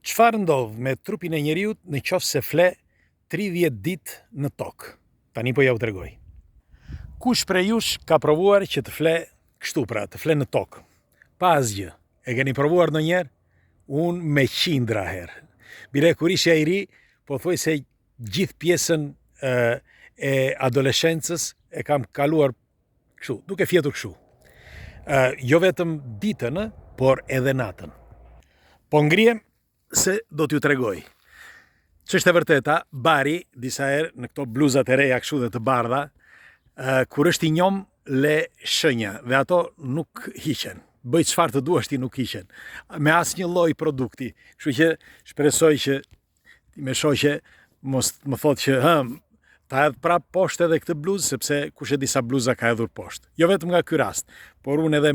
Çfarë ndodh me trupin e njeriut në qoftë se fle 30 ditë në tokë? Tani po ja u tregoj. Kush prej jush ka provuar që të fle kështu, pra, të fle në tokë? Pa asgjë. E keni provuar ndonjëherë? Unë me qindra herë. Bile kur isha i ri, po thuaj se gjithë pjesën e adoleshencës e kam kaluar kështu, duke fjetur kështu. Jo vetëm ditën, por edhe natën. Po ngrihem se do t'ju tregoj. Ç'është e vërteta, bari disa herë në këto bluzat e reja kështu dhe të bardha, kur është i njom le shënja dhe ato nuk hiqen. Bëj çfarë të duash ti nuk hiqen. Me asnjë lloj produkti. Kështu që shpresoj që ti me shoqe mos më thotë që ta hedh prap poshtë edhe këtë bluzë, sepse kush e di sa bluza ka hedhur poshtë. Jo vetëm nga ky rast, por unë edhe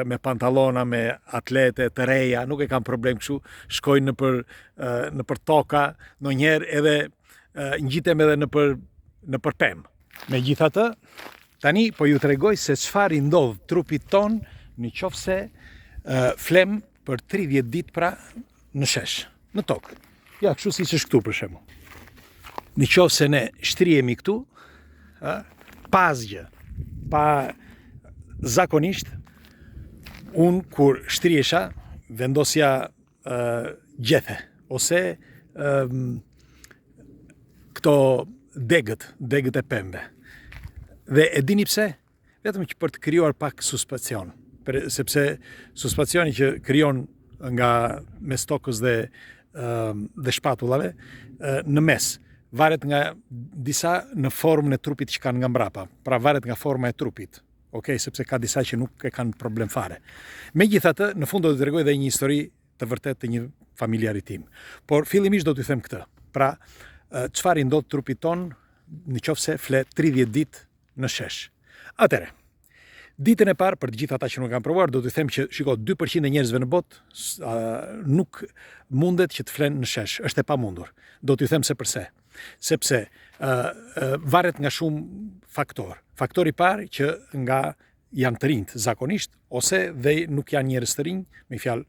me pantallona, me atlete të reja, nuk e kam problem kështu, shkoj në për toka, ndonjëherë edhe ngjitem edhe në për pemë. Megjithatë, tani po ju tregoj se çfarë i ndodh trupit ton në qoftë se flem për 30 ditë pra në shesh, në tokë. Ja, kështu siç është këtu për shembull. Në qoftë se ne shtrihemi këtu, pa asgjë, pa zakonisht, unë kur shtrihesha vendosja gjethe ose këto degët e pembe. Dhe e dini pse? Vetëm që për të krijuar pak suspension, sepse suspensioni që krijon nga mes tokës dhe shpatullave në mes varet nga disa në formën e trupit që kanë nga mbrapa, pra varet nga forma e trupit. Sepse ka disa që nuk e kanë problem fare. Megjithatë, në fund do t'ju tregoj edhe një histori të vërtetë të një familjarit tim. Por fillimisht do t'ju them këtë. Pra, çfarë i ndodh trupit ton në qoftë se fle 30 ditë në shesh. Atëre, ditën e parë për të gjithë ata që nuk kanë provuar, do t'ju them që shiko, 2% e njerëzve në botë nuk mundet që të flenë në shesh. Është e pamundur. Do t'ju them se përse. Sepse varet nga shumë faktor. Faktori i parë që nga janë të rinjt zakonisht, ose dhe nuk janë njerëz të rinj, me fjalë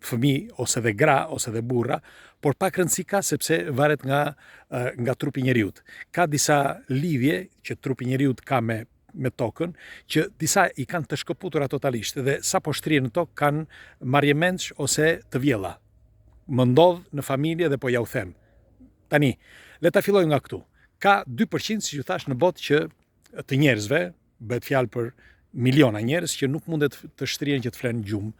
fëmijë ose dhe gra ose dhe burra, por pak rëndësi ka sepse varet nga trupi i njeriut. Ka disa lidhje që trupi i njeriut ka me tokën, që disa i kanë të shkëputura totalisht dhe sa po shtrihen në tokë kanë marrëmendsh ose të vjella. Më ndodh në familje dhe po ja u them. Tani, le ta fillojmë nga këtu. Ka 2%, si ju thash, në botë që të njerëzve, bëhet fjalë për miliona njerëz që nuk mundet të shtrihen që të flenë gjumë,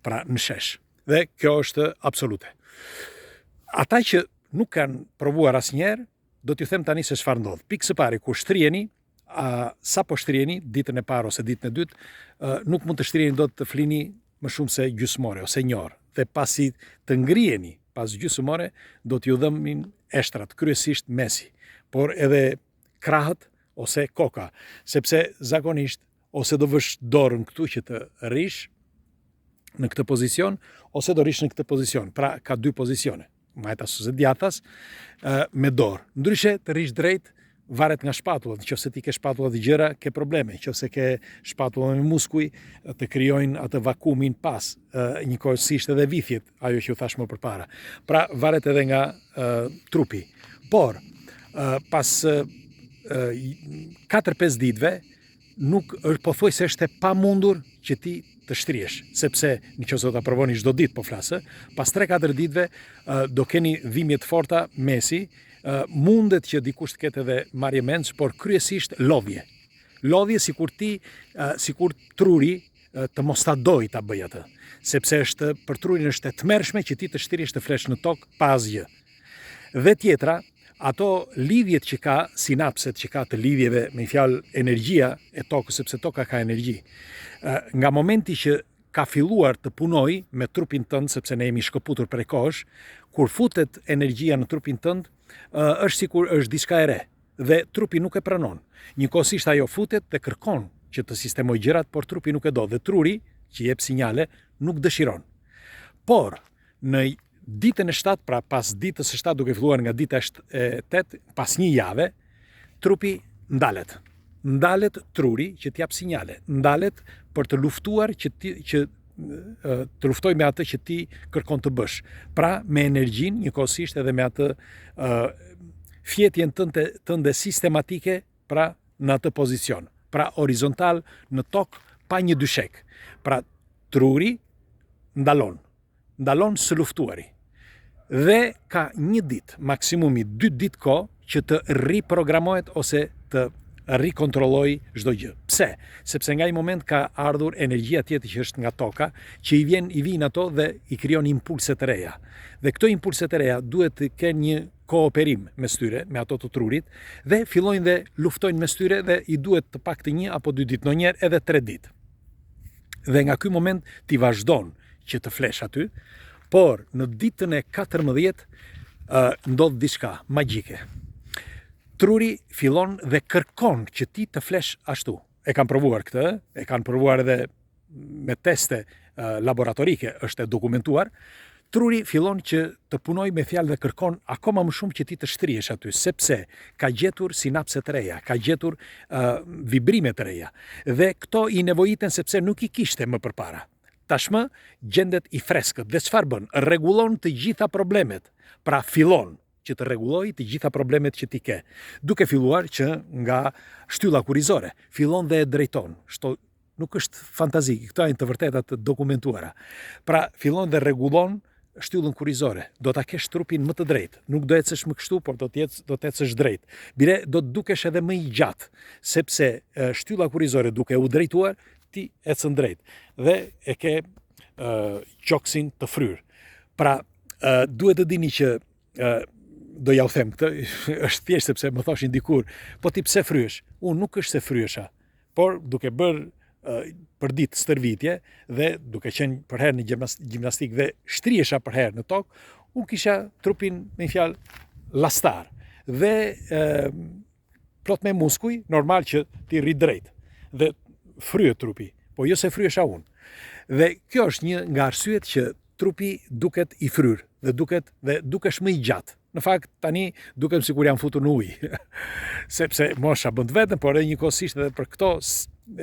pra në shesh. Dhe kjo është absolute. Ata që nuk kanë provuar asnjëherë, do t'ju them tani se çfarë ndodh. Pikë së pari, kur shtriheni, sa po shtriheni, ditën e parë ose ditën e dytë, nuk mund të shtriheni dot të flini më shumë se gjysmore ose një orë. Dhe pasi të ngriheni pas gjysmore, do t'ju dhëmin eshtrat, kryesisht mesi, por edhe krahët ose koka, sepse zakonisht ose do vësh dorën këtu që të rish në këtë pozicion, ose do rish në këtë pozicion. Pra, ka dy pozicione, majtas ose djathtas, me dorë. Ndryshe të rish drejt, varet nga shpatullat. Nëse ti ke shpatullat të gjëra, ke probleme. Nëse ke shpatullat me muskuj, të krijojnë atë vakumin pas, njëkohësisht edhe vithjet, ajo që u thash më përpara. Pra, varet edhe nga trupi. Por, pas 4-5 ditëve, nuk është pothuajse është e pamundur që ti të shtrihesh, sepse nëse do ta provoni çdo ditë po flasë, pas 3-4 ditëve do keni dhimbje të forta mesi, mundet që dikush të ketë edhe marrëmendsh, por kryesisht lodhje. Lodhje sikur truri të mos ta doj ta bëj atë, sepse për trurin është e tmerrshme që ti të shtrihesh të flesh në tokë pa asgjë. Dhe tjetra, ato lidhjet që ka, sinapset që ka të lidhjeve, me fjalë energjia e tokës, sepse toka ka energji. Nga momenti që ka filluar të punoj me trupin tënd, sepse ne jemi shkëputur prej kohësh, kur futet energjia në trupin tënd, është sikur është diçka e re dhe trupi nuk e pranon. Njëkohësisht ajo futet dhe kërkon që të sistemojë gjërat, por trupi nuk e do dhe truri që jep sinjale nuk dëshiron. Por në ditën e 7, pra pas ditës së 7 duke filluar nga dita e 8, pas një jave, trupi ndalet. Ndalet truri që t'jap sinjale, ndalet për të luftuar që të luftoj me atë që ti kërkon të bësh. Pra me energjin, njëkohësisht edhe me atë fjetjen tënde sistematike, pra në atë pozicion. Pra horizontal në tokë pa një dyshek. Pra truri ndalon së luftuari. Dhe ka një ditë, maksimumi 2 ditë kohë që të riprogramohet ose të rikontrolloj çdo gjë. Pse? Sepse nga i moment ka ardhur energjia tjetër që është nga toka, që i vijnë ato dhe i krijon impulse të reja. Dhe këto impulse të reja duhet të kenë një kooperim mes tyre, me ato të trurit, dhe fillojnë dhe luftojnë mes tyre dhe i duhet të paktën 1 apo 2 ditë, ndonjëherë edhe 3 ditë. Dhe nga ky moment ti vazhdon që të flesh aty, por në ditën e 14 ndodh diçka magjike. Truri fillon dhe kërkon që ti të flesh ashtu. E kanë provuar këtë, e kanë provuar edhe me teste laboratorike, është e dokumentuar. Truri fillon që të punoj me fjalë dhe kërkon akoma më shumë që ti të shtrihesh aty, sepse ka gjetur sinapse të reja, ka gjetur vibrime të reja. Dhe këto i nevojiten sepse nuk i kishte më përpara. Tashmë gjendet i freskët dhe çfarë bën? Rregullon të gjitha problemet. Pra fillon që të rregulloj të gjitha problemet që ti ke. Duke filluar që nga shtylla kurrizore, fillon dhe e drejton. Nuk është fantazi, këto janë të vërteta të dokumentuara. Pra fillon dhe rregullon shtyllën kurrizore. Do ta kesh trupin më të drejtë. Nuk do ecësh më kështu, por do të ecësh drejt. Bile do të dukesh edhe më i gjatë, sepse shtylla kurrizore duke u drejtuar, ti ecën drejt. Dhe e ke gjoksin të fryrë. Pra duhet të dini që do ja u them këtë, është thjesht sepse më thoshin dikur, po ti pse fryesh? Unë nuk është se fryesha, por duke bërë për ditë stërvitje dhe duke qenë për herë në gjimnastik dhe shtriesha për herë në tokë, unë kisha trupin me fjalë lastar dhe plot me muskuj, normal që ti rri drejt dhe fryet trupi, po jo se fryesha unë. Dhe kjo është një nga arsyet që trupi duket i fryrë dhe dukesh më i gjatë. Në fakt, tani dukem sikur jam futur në ujë, sepse mosha bën vetëm, por edhe njëkohësisht edhe për këto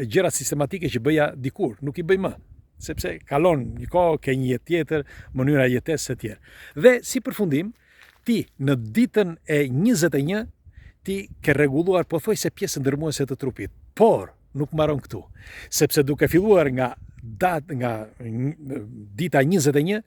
gjërat sistematike që bëja dikur, nuk i bëj më, sepse kalon një kohë, ke një jetë tjetër, mënyra jetesë e tjerë. Dhe si përfundim, ti në ditën e 21, ti ke rregulluar pothuajse pjesën ndërmuese të trupit, por nuk mbaron këtu, sepse duke filluar nga dita 21,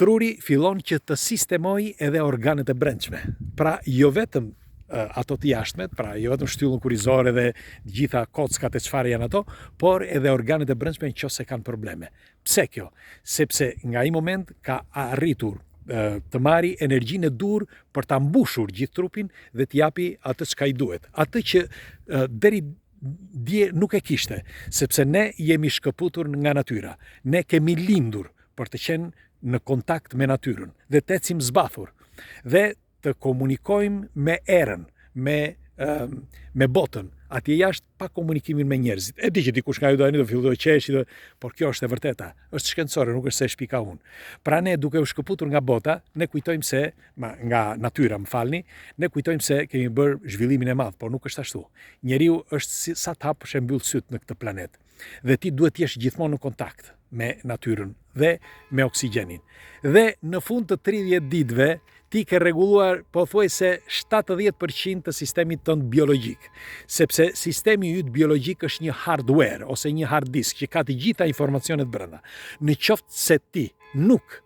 truri fillon që të sistemoj edhe organet e brendshme. Pra jo vetëm ato të jashtmet, pra jo vetëm shtyllën kurrizore dhe gjitha kockat e çfarë janë ato, por edhe organet e brendshme nëse kanë probleme. Pse kjo? Sepse nga ai moment ka arritur të marri energjinë e dur për ta mbushur gjithë trupin dhe t'i japi atë çka i duhet. Atë që deri dje nuk e kishte, sepse ne jemi shkëputur nga natyra. Ne kemi lindur për të qenë në kontakt me natyrën dhe të ecim zbathur dhe të komunikojmë me erën, me botën, atje jashtë pa komunikimin me njerëzit. E di që dikush nga ju do filloj qeshi, por kjo është e vërteta, është shkencore, nuk është se shpika unë. Pra ne duke u shkëputur nga bota, ne kujtojmë se, nga natyra më falni, ne kujtojmë se kemi bërë zhvillimin e madh, por nuk është ashtu. Njeriu është sa të hapësh e mbyll syt në këtë planet. Dhe ti duhet të jesh gjithmonë në kontakt me natyrën dhe me oksigjenin. Dhe në fund të 30 ditëve, ti ke rregulluar pothuajse 70% të sistemit tënd biologjik, sepse sistemi yt biologjik është një hardware ose një hard disk që ka të gjitha informacionet brenda. Në qoftë se ti nuk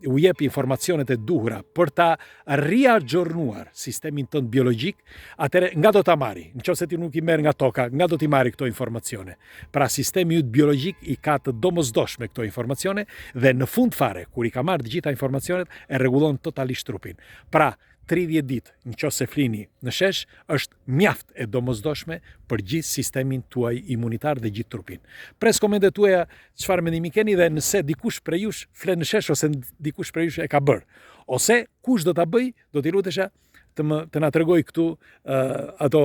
u jep informacionet e duhura për ta riagjornuar sistemin tënd biologjik, atëre nga do ta marri? Nëse ti nuk i merr nga toka, nga do t'i marri këto informacione? Pra sistemi yt biologjik i ka të domosdoshme këto informacione dhe në fund fare, kur i ka marrë të gjitha informacionet, e rregullon totalisht trupin. Pra 30 ditë, nëse flini në shesh, është mjaft e domosdoshme për gjithë sistemin tuaj imunitar dhe gjithë trupin. Pres komentet tuaja çfarë mendimi keni dhe nëse dikush prej jush flet në shesh ose dikush prej jush e ka bërë. Ose kush do ta bëj, do t'i lutesha të na tregoj këtu ato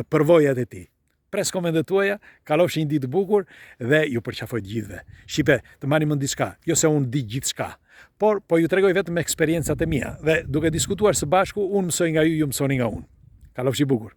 përvojat e tij. Pres komentet tuaja, kalofshi një ditë të bukur dhe ju përqafoj të gjithëve. Shqipe, të marrim mend diçka, jo se unë di gjithçka, por po ju tregoj vetëm eksperiencat e mia dhe duke diskutuar së bashku, unë mësoj nga ju, ju mësoni nga unë. Kalofshi bukur.